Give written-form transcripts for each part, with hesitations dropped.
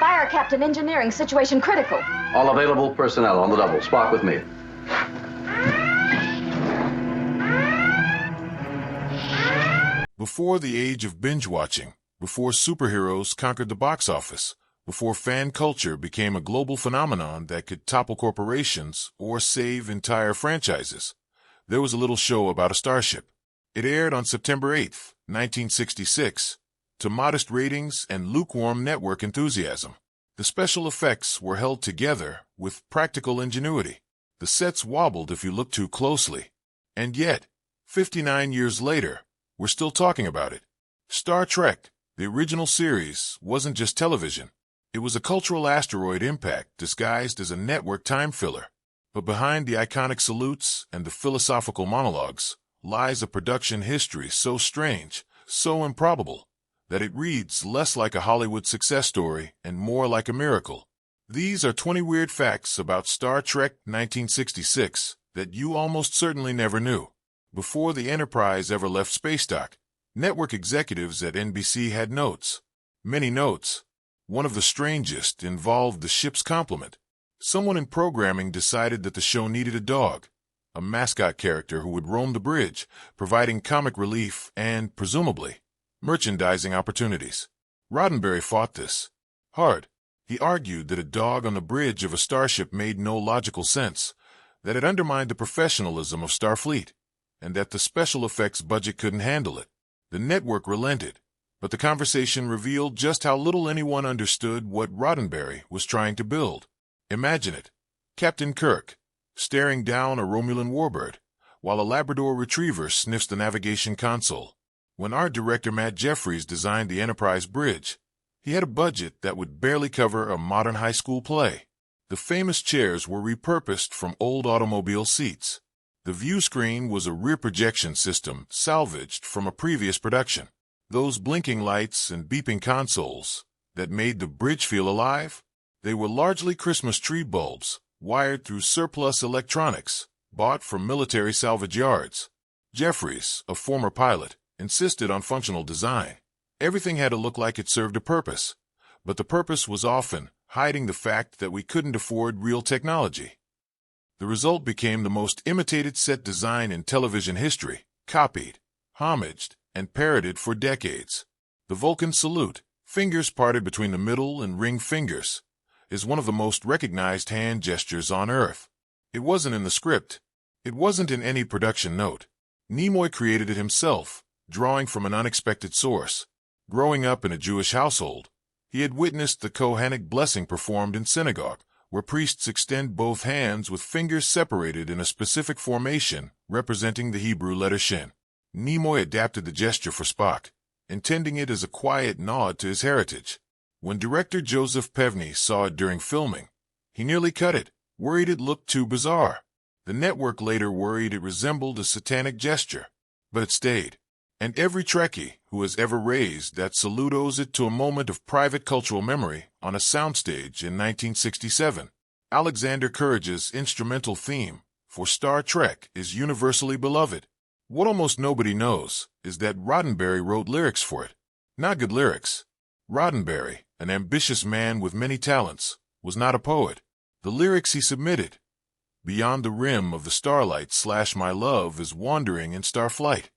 Fire Captain Engineering, situation critical. All available personnel on the double. Spock with me. Before the age of binge-watching, before superheroes conquered the box office, before fan culture became a global phenomenon that could topple corporations or save entire franchises, there was a little show about a starship. It aired on September 8th, 1966, to modest ratings and lukewarm network enthusiasm. The special effects were held together with practical ingenuity. The sets wobbled if you looked too closely. And yet, 59 years later, we're still talking about it. Star Trek, the original series, wasn't just television. It was a cultural asteroid impact disguised as a network time filler. But behind the iconic salutes and the philosophical monologues lies a production history so strange, so improbable, that it reads less like a Hollywood success story and more like a miracle. These are 20 weird facts about Star Trek 1966 that you almost certainly never knew. Before the Enterprise ever left space dock, network executives at NBC had notes. Many notes. One of the strangest involved the ship's complement. Someone in programming decided that the show needed a dog, a mascot character who would roam the bridge, providing comic relief and, presumably, merchandising opportunities. Roddenberry fought this hard. He argued that a dog on the bridge of a starship made no logical sense, that it undermined the professionalism of Starfleet, and that the special effects budget couldn't handle it. The network relented, but the conversation revealed just how little anyone understood what Roddenberry was trying to build. Imagine it. Captain Kirk, staring down a Romulan warbird, while a Labrador retriever sniffs the navigation console. When art director Matt Jeffries designed the Enterprise bridge, he had a budget that would barely cover a modern high school play. The famous chairs were repurposed from old automobile seats. The view screen was a rear projection system salvaged from a previous production. Those blinking lights and beeping consoles that made the bridge feel alive, they were largely Christmas tree bulbs, wired through surplus electronics, bought from military salvage yards. Jeffries, a former pilot, insisted on functional design. Everything had to look like it served a purpose, but the purpose was often hiding the fact that we couldn't afford real technology. The result became the most imitated set design in television history, copied, homaged, and parroted for decades. The Vulcan salute, fingers parted between the middle and ring fingers, is one of the most recognized hand gestures on Earth. It wasn't in the script. It wasn't in any production note. Nimoy created it himself, drawing from an unexpected source. Growing up in a Jewish household, he had witnessed the Kohanic blessing performed in synagogue, where priests extend both hands with fingers separated in a specific formation representing the Hebrew letter Shin. Nimoy adapted the gesture for Spock, intending it as a quiet nod to his heritage. When director Joseph Pevney saw it during filming, he nearly cut it, worried it looked too bizarre. The network later worried it resembled a satanic gesture, but it stayed. And every Trekkie who has ever raised that salute owes it to a moment of private cultural memory on a soundstage in 1967. Alexander Courage's instrumental theme for Star Trek is universally beloved. What almost nobody knows is that Roddenberry wrote lyrics for it. Not good lyrics. Roddenberry, an ambitious man with many talents, was not a poet. The lyrics he submitted, "Beyond the rim of the starlight / my love is wandering in starflight,"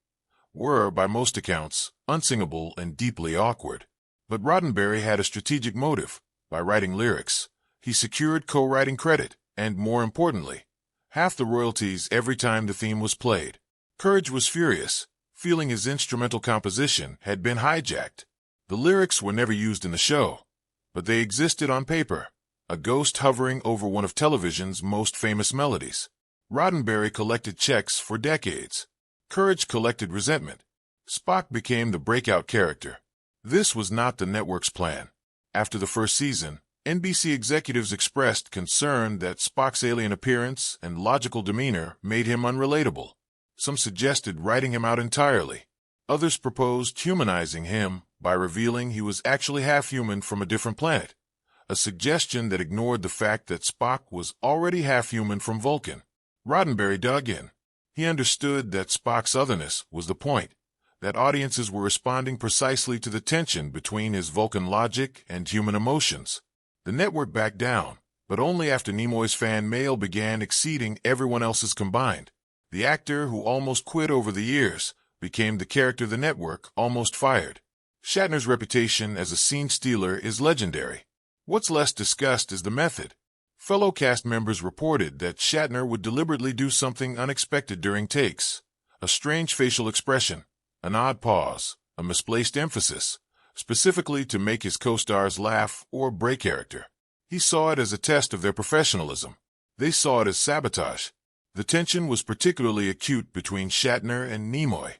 were, by most accounts, unsingable and deeply awkward. But Roddenberry had a strategic motive. By writing lyrics, he secured co-writing credit, and, more importantly, half the royalties every time the theme was played. Courage was furious, feeling his instrumental composition had been hijacked. The lyrics were never used in the show, but they existed on paper, a ghost hovering over one of television's most famous melodies. Roddenberry collected checks for decades. Courage collected resentment. Spock became the breakout character. This was not the network's plan. After the first season, NBC executives expressed concern that Spock's alien appearance and logical demeanor made him unrelatable. Some suggested writing him out entirely. Others proposed humanizing him by revealing he was actually half-human from a different planet, a suggestion that ignored the fact that Spock was already half-human from Vulcan. Roddenberry dug in. He understood that Spock's otherness was the point, that audiences were responding precisely to the tension between his Vulcan logic and human emotions. The network backed down, but only after Nimoy's fan mail began exceeding everyone else's combined. The actor who almost quit over the years became the character the network almost fired. Shatner's reputation as a scene stealer is legendary. What's less discussed is the method. Fellow cast members reported that Shatner would deliberately do something unexpected during takes. A strange facial expression, an odd pause, a misplaced emphasis, specifically to make his co-stars laugh or break character. He saw it as a test of their professionalism. They saw it as sabotage. The tension was particularly acute between Shatner and Nimoy,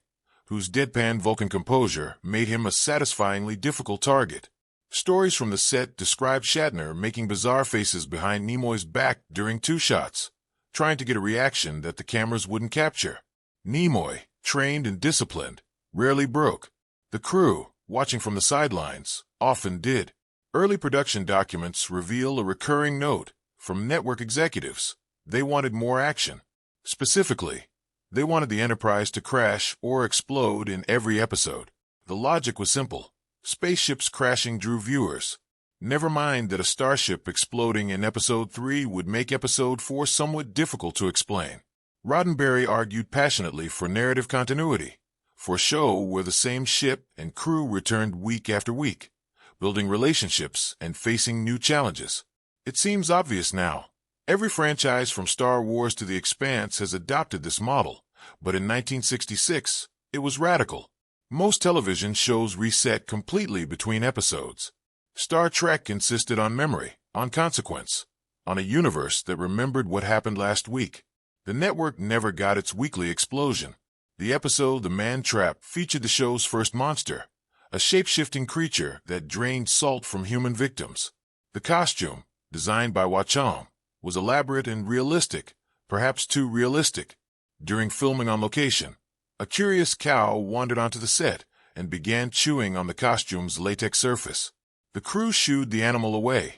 whose deadpan Vulcan composure made him a satisfyingly difficult target. Stories from the set describe Shatner making bizarre faces behind Nimoy's back during two shots, trying to get a reaction that the cameras wouldn't capture. Nimoy, trained and disciplined, rarely broke. The crew, watching from the sidelines, often did. Early production documents reveal a recurring note from network executives. They wanted more action. Specifically, they wanted the Enterprise to crash or explode in every episode. The logic was simple. Spaceships crashing drew viewers. Never mind that a starship exploding in Episode 3 would make Episode 4 somewhat difficult to explain. Roddenberry argued passionately for narrative continuity, for a show where the same ship and crew returned week after week, building relationships and facing new challenges. It seems obvious now. Every franchise from Star Wars to The Expanse has adopted this model, but in 1966, it was radical. Most television shows reset completely between episodes. Star Trek insisted on memory, on consequence, on a universe that remembered what happened last week. The network never got its weekly explosion. The episode The Man Trap featured the show's first monster, a shape-shifting creature that drained salt from human victims. The costume, designed by Wacham, was elaborate and realistic, perhaps too realistic. During filming on location, a curious cow wandered onto the set and began chewing on the costume's latex surface. The crew shooed the animal away,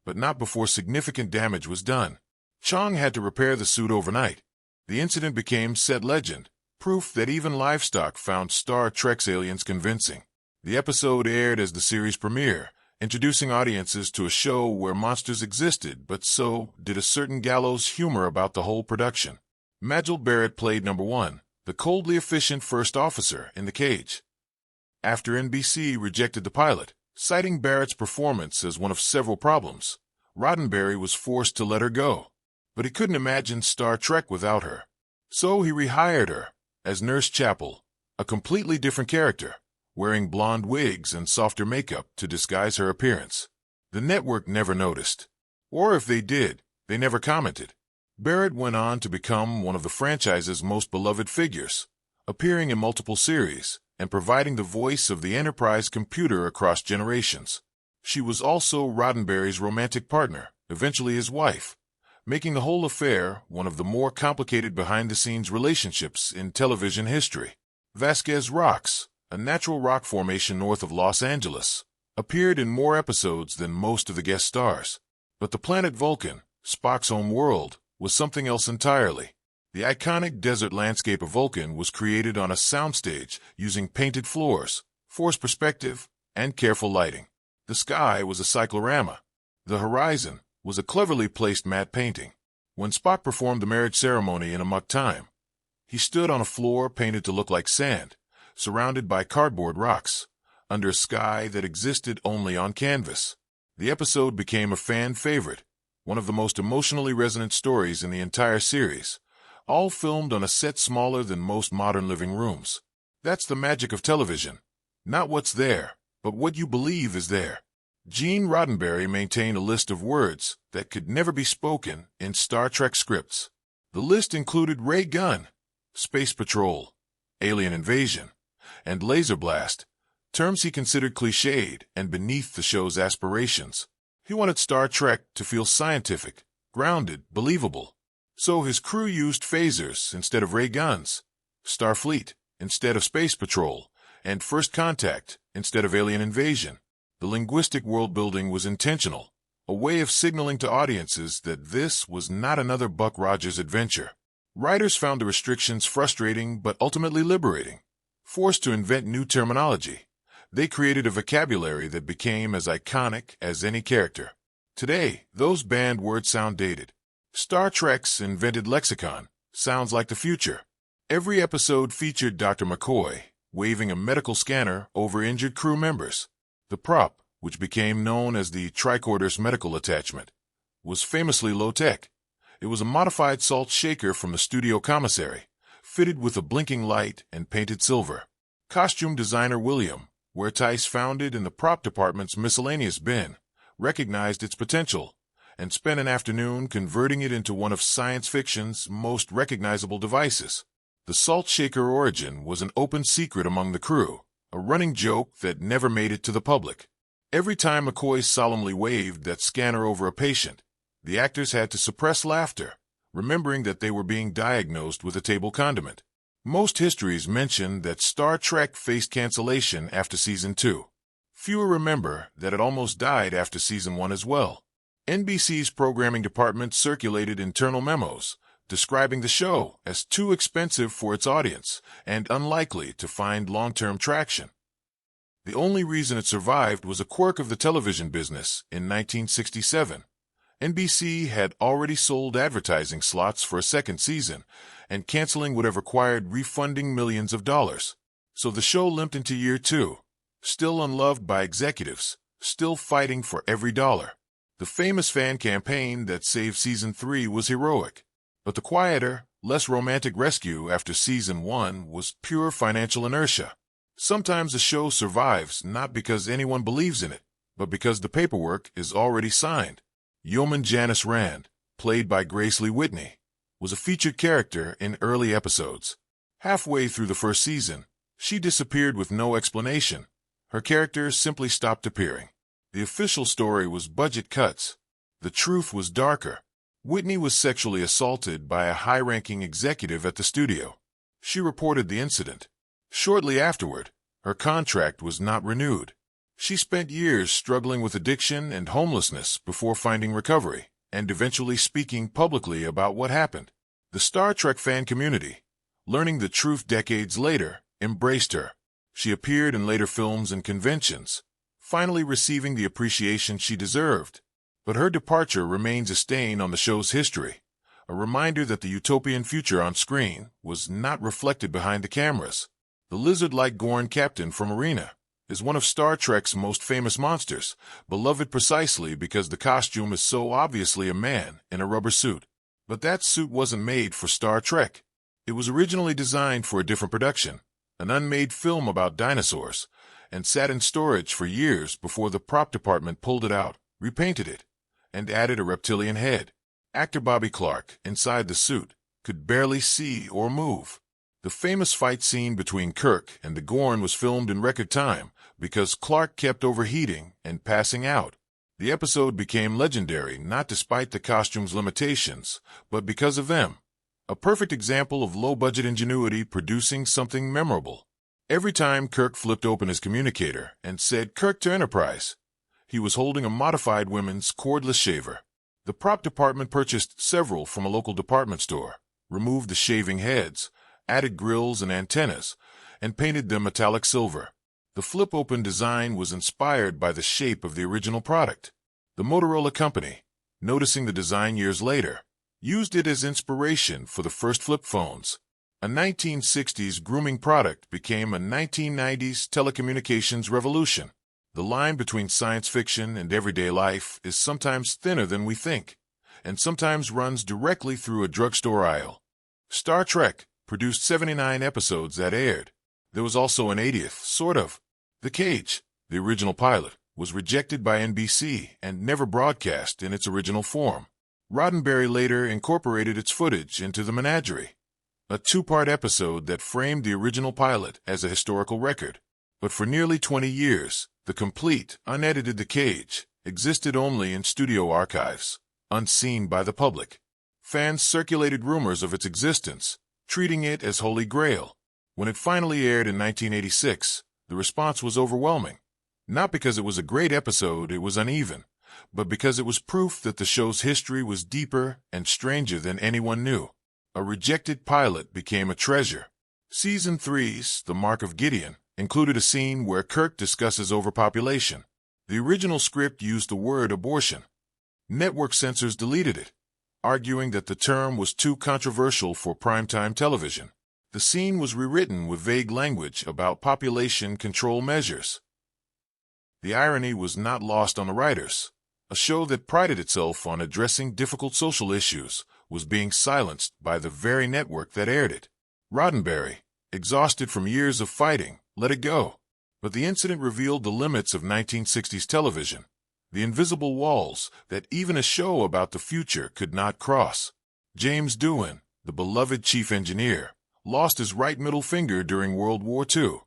but not before significant damage was done. Chong had to repair the suit overnight. The incident became set legend, proof that even livestock found Star Trek's aliens convincing. The episode aired as the series premiere, introducing audiences to a show where monsters existed, but so did a certain gallows humor about the whole production. Majel Barrett played number 1, the coldly efficient first officer in the cage. After NBC rejected the pilot, citing Barrett's performance as one of several problems, Roddenberry was forced to let her go. But he couldn't imagine Star Trek without her. So he rehired her as Nurse Chapel, a completely different character, wearing blonde wigs and softer makeup to disguise her appearance. The network never noticed. Or if they did, they never commented. Barrett went on to become one of the franchise's most beloved figures, appearing in multiple series and providing the voice of the Enterprise computer across generations. She was also Roddenberry's romantic partner, eventually his wife, making the whole affair one of the more complicated behind-the-scenes relationships in television history. Vasquez Rocks, a natural rock formation north of Los Angeles, appeared in more episodes than most of the guest stars. But the planet Vulcan, Spock's home world, was something else entirely. The iconic desert landscape of Vulcan was created on a soundstage using painted floors, forced perspective, and careful lighting. The sky was a cyclorama. The horizon was a cleverly placed matte painting. When Spock performed the marriage ceremony in Amok Time, he stood on a floor painted to look like sand, surrounded by cardboard rocks, under a sky that existed only on canvas. The episode became a fan favorite, one of the most emotionally resonant stories in the entire series, all filmed on a set smaller than most modern living rooms. That's the magic of television. Not what's there, but what you believe is there. Gene Roddenberry maintained a list of words that could never be spoken in Star Trek scripts. The list included ray gun, space patrol, alien invasion, and laser blast, terms he considered cliched and beneath the show's aspirations. He wanted Star Trek to feel scientific, grounded, believable. So his crew used phasers instead of ray guns, Starfleet instead of space patrol, and First Contact instead of alien invasion. The linguistic world-building was intentional, a way of signaling to audiences that this was not another Buck Rogers adventure. Writers found the restrictions frustrating but ultimately liberating. Forced to invent new terminology, they created a vocabulary that became as iconic as any character. Today, those banned words sound dated. Star Trek's invented lexicon sounds like the future. Every episode featured Dr. McCoy waving a medical scanner over injured crew members. The prop, which became known as the tricorder's medical attachment, was famously low-tech. It was a modified salt shaker from the studio commissary, fitted with a blinking light and painted silver. Costume designer William, where Tice found it in the prop department's miscellaneous bin, recognized its potential and spent an afternoon converting it into one of science fiction's most recognizable devices. The salt shaker origin was an open secret among the crew, a running joke that never made it to the public. Every time McCoy solemnly waved that scanner over a patient, the actors had to suppress laughter, remembering that they were being diagnosed with a table condiment. Most histories mention that Star Trek faced cancellation after Season 2. Fewer remember that it almost died after Season 1 as well. NBC's programming department circulated internal memos describing the show as too expensive for its audience and unlikely to find long-term traction. The only reason it survived was a quirk of the television business in 1967. NBC had already sold advertising slots for a second season, and canceling would have required refunding millions of dollars. So the show limped into year 2, still unloved by executives, still fighting for every dollar. The famous fan campaign that saved Season 3 was heroic, but the quieter, less romantic rescue after Season 1 was pure financial inertia. Sometimes a show survives not because anyone believes in it, but because the paperwork is already signed. Yeoman Janice Rand, played by Grace Lee Whitney, was a featured character in early episodes. Halfway through the first season, she disappeared with no explanation. Her character simply stopped appearing. The official story was budget cuts. The truth was darker. Whitney was sexually assaulted by a high-ranking executive at the studio. She reported the incident. Shortly afterward, her contract was not renewed. She spent years struggling with addiction and homelessness before finding recovery and eventually speaking publicly about what happened. The Star Trek fan community, learning the truth decades later, embraced her. She appeared in later films and conventions, finally receiving the appreciation she deserved. But her departure remains a stain on the show's history, a reminder that the utopian future on screen was not reflected behind the cameras. The lizard-like Gorn captain from Arena is one of Star Trek's most famous monsters, beloved precisely because the costume is so obviously a man in a rubber suit. But that suit wasn't made for Star Trek. It was originally designed for a different production, an unmade film about dinosaurs, and sat in storage for years before the prop department pulled it out, repainted it, and added a reptilian head. Actor Bobby Clark, inside the suit, could barely see or move. The famous fight scene between Kirk and the Gorn was filmed in record time because Clark kept overheating and passing out. The episode became legendary not despite the costume's limitations, but because of them. A perfect example of low-budget ingenuity producing something memorable. Every time Kirk flipped open his communicator and said "Kirk to Enterprise," he was holding a modified women's cordless shaver. The prop department purchased several from a local department store, removed the shaving heads, added grills and antennas, and painted them metallic silver. The flip-open design was inspired by the shape of the original product. The Motorola company, noticing the design years later, used it as inspiration for the first flip phones. A 1960s grooming product became a 1990s telecommunications revolution. The line between science fiction and everyday life is sometimes thinner than we think, and sometimes runs directly through a drugstore aisle. Star Trek produced 79 episodes that aired. There was also an 80th, sort of. The Cage, the original pilot, was rejected by NBC and never broadcast in its original form. Roddenberry later incorporated its footage into The Menagerie, a two-part episode that framed the original pilot as a historical record. But for nearly 20 years, the complete, unedited The Cage existed only in studio archives, unseen by the public. Fans circulated rumors of its existence, treating it as holy grail. When it finally aired in 1986, the response was overwhelming. Not because it was a great episode, it was uneven, but because it was proof that the show's history was deeper and stranger than anyone knew. A rejected pilot became a treasure. Season 3's The Mark of Gideon included a scene where Kirk discusses overpopulation. The original script used the word abortion. Network censors deleted it, arguing that the term was too controversial for primetime television. The scene was rewritten with vague language about population control measures. The irony was not lost on the writers. A show that prided itself on addressing difficult social issues was being silenced by the very network that aired it. Roddenberry, exhausted from years of fighting, let it go. But the incident revealed the limits of 1960s television, the invisible walls that even a show about the future could not cross. James Doohan, the beloved chief engineer, lost his right middle finger during World War II,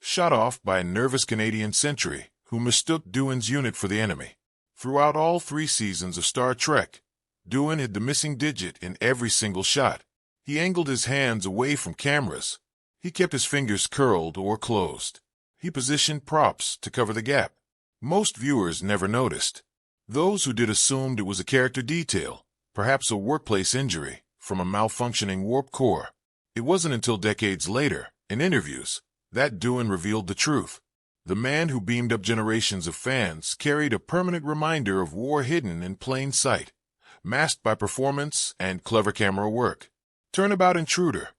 shot off by a nervous Canadian sentry who mistook Doohan's unit for the enemy. Throughout all 3 seasons of Star Trek, Doohan had the missing digit in every single shot. He angled his hands away from cameras. He kept his fingers curled or closed. He positioned props to cover the gap. Most viewers never noticed. Those who did assumed it was a character detail, perhaps a workplace injury from a malfunctioning warp core. It wasn't until decades later, in interviews, that Doohan revealed the truth. The man who beamed up generations of fans carried a permanent reminder of war hidden in plain sight, masked by performance and clever camera work. Turnabout Intruder,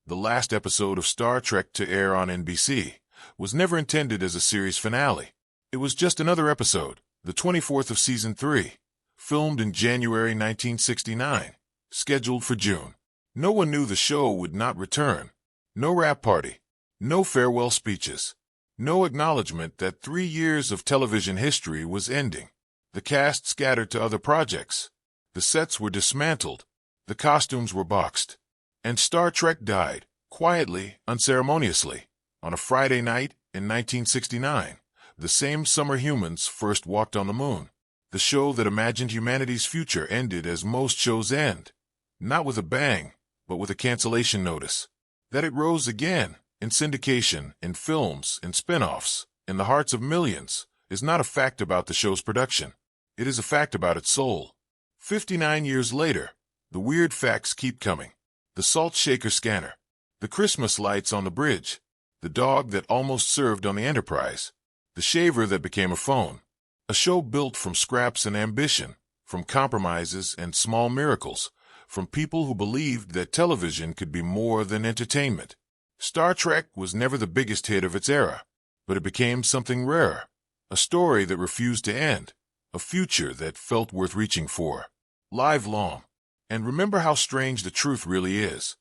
the last episode of Star Trek to air on NBC, was never intended as a series finale. It was just another episode, the 24th of Season 3, filmed in January 1969, scheduled for June. No one knew the show would not return. No wrap party, no farewell speeches, no acknowledgement that 3 years of television history was ending. The cast scattered to other projects. The sets were dismantled. The costumes were boxed. And Star Trek died, quietly, unceremoniously, on a Friday night in 1969, the same summer humans first walked on the moon. The show that imagined humanity's future ended as most shows end, not with a bang, but with a cancellation notice. That it rose again, in syndication, in films, in spin-offs, in the hearts of millions, is not a fact about the show's production. It is a fact about its soul. 59 years later, the weird facts keep coming. The salt shaker scanner, the Christmas lights on the bridge, the dog that almost served on the Enterprise, the shaver that became a phone. A show built from scraps and ambition, from compromises and small miracles, from people who believed that television could be more than entertainment. Star Trek was never the biggest hit of its era, but it became something rare, a story that refused to end, a future that felt worth reaching for. Live long. And remember how strange the truth really is.